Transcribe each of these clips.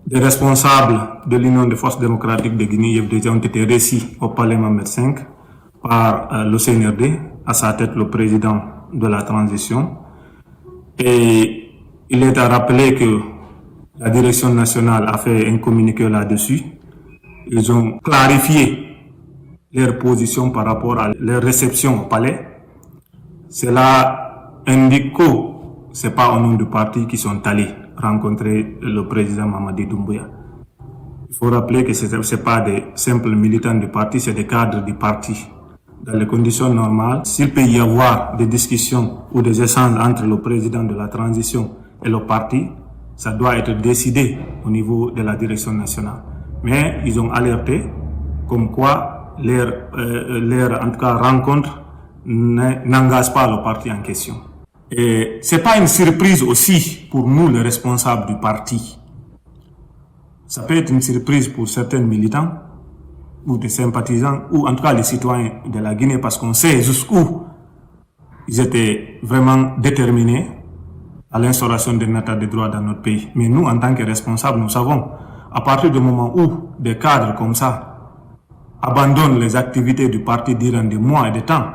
Des responsables de l'Union des forces démocratiques de Guinée, IFDG, ont été reçus au Palais Mohamed V par le CNRD, à sa tête le président de la transition. Et il est à rappeler que la direction nationale a fait un communiqué là-dessus. Ils ont clarifié leur position par rapport à leur réception au palais. Cela indique que ce n'est pas au nom du parti qu'ils sont allés rencontrer le président Mamadi Doumbouya. Il faut rappeler que ce n'est pas des simples militants du parti, c'est des cadres du parti. Dans les conditions normales, s'il peut y avoir des discussions ou des échanges entre le président de la transition et le parti, ça doit être décidé au niveau de la direction nationale. Mais ils ont alerté comme quoi leur en tout cas, rencontre n'engage pas le parti en question. Et ce n'est pas une surprise aussi pour nous, les responsables du parti. Ça peut être une surprise pour certains militants ou des sympathisants, ou en tout cas les citoyens de la Guinée, parce qu'on sait jusqu'où ils étaient vraiment déterminés à l'instauration d'un état de droit dans notre pays. Mais nous, en tant que responsables, nous savons, à partir du moment où des cadres comme ça abandonnent les activités du parti durant des mois et des temps,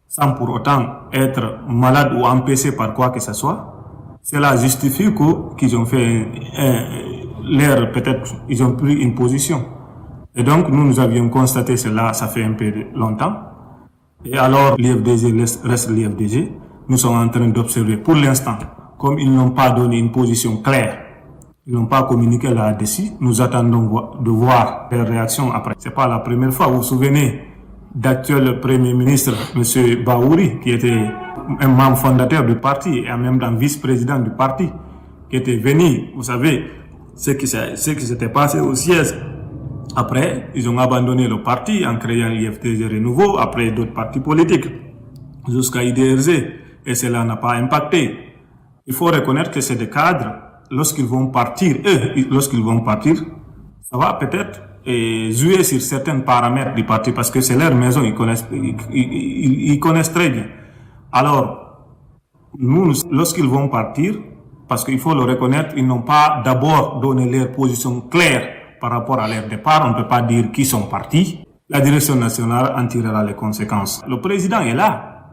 sans pour autant être malades ou empêchés par quoi que ce soit, cela justifie qu'ils ont fait peut-être, ils ont pris une position. Et donc, nous avions constaté cela, ça fait un peu longtemps. Et alors, l'IFDG reste l'IFDG. Nous sommes en train d'observer pour l'instant, comme ils n'ont pas donné une position claire, ils n'ont pas communiqué là-dessus, nous attendons de voir leurs réactions après. Ce n'est pas la première fois, vous vous souvenez d'actuel Premier ministre, M. Baouri, qui était un membre fondateur du parti et en même temps vice-président du parti, qui était venu, vous savez, ce qui s'était passé au siège. Après, ils ont abandonné le parti en créant l'IFDG Renouveau, après d'autres partis politiques, jusqu'à IDRG, et cela n'a pas impacté. Il faut reconnaître que c'est des cadres, lorsqu'ils vont partir, ça va peut-être jouer sur certains paramètres du parti, parce que c'est leur maison, ils connaissent très bien. Alors, nous, lorsqu'ils vont partir, parce qu'il faut le reconnaître, ils n'ont pas d'abord donné leur position claire par rapport à leur départ, on ne peut pas dire qu'ils sont partis. La direction nationale en tirera les conséquences. Le président est là.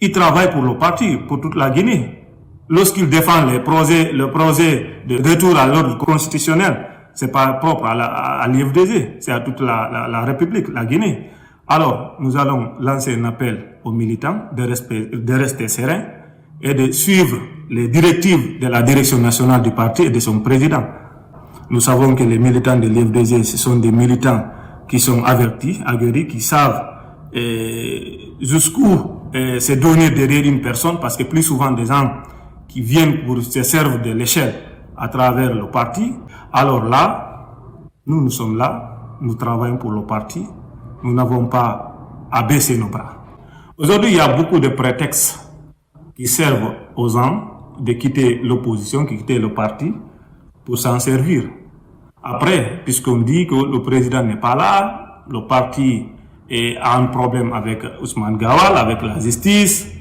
Il travaille pour le parti, pour toute la Guinée. Lorsqu'il défend le projet de retour à l'ordre constitutionnel, c'est pas propre à l'IFDG, c'est à toute la République, la Guinée. Alors, nous allons lancer un appel aux militants de rester sereins et de suivre les directives de la direction nationale du parti et de son président. Nous savons que les militants de l'IFDG, ce sont des militants qui sont avertis, aguerris, qui savent jusqu'où se donner derrière une personne, parce que plus souvent des gens qui viennent pour se servir de l'échelle à travers le parti. Alors là, nous sommes là, nous travaillons pour le parti, nous n'avons pas à baisser nos bras. Aujourd'hui, il y a beaucoup de prétextes qui servent aux gens de quitter l'opposition, qui quitter le parti, pour s'en servir. Après, puisqu'on dit que le président n'est pas là, le parti a un problème avec Ousmane Gawal, avec la justice,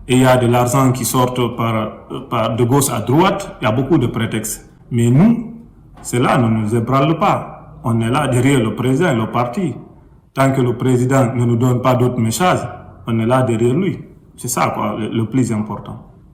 et il y a de l'argent qui sort de gauche à droite, il y a beaucoup de prétextes. Mais nous, cela ne nous ébranle pas. On est là derrière le président et le parti. Tant que le président ne nous donne pas d'autres messages, on est là derrière lui. C'est ça, quoi, le plus important.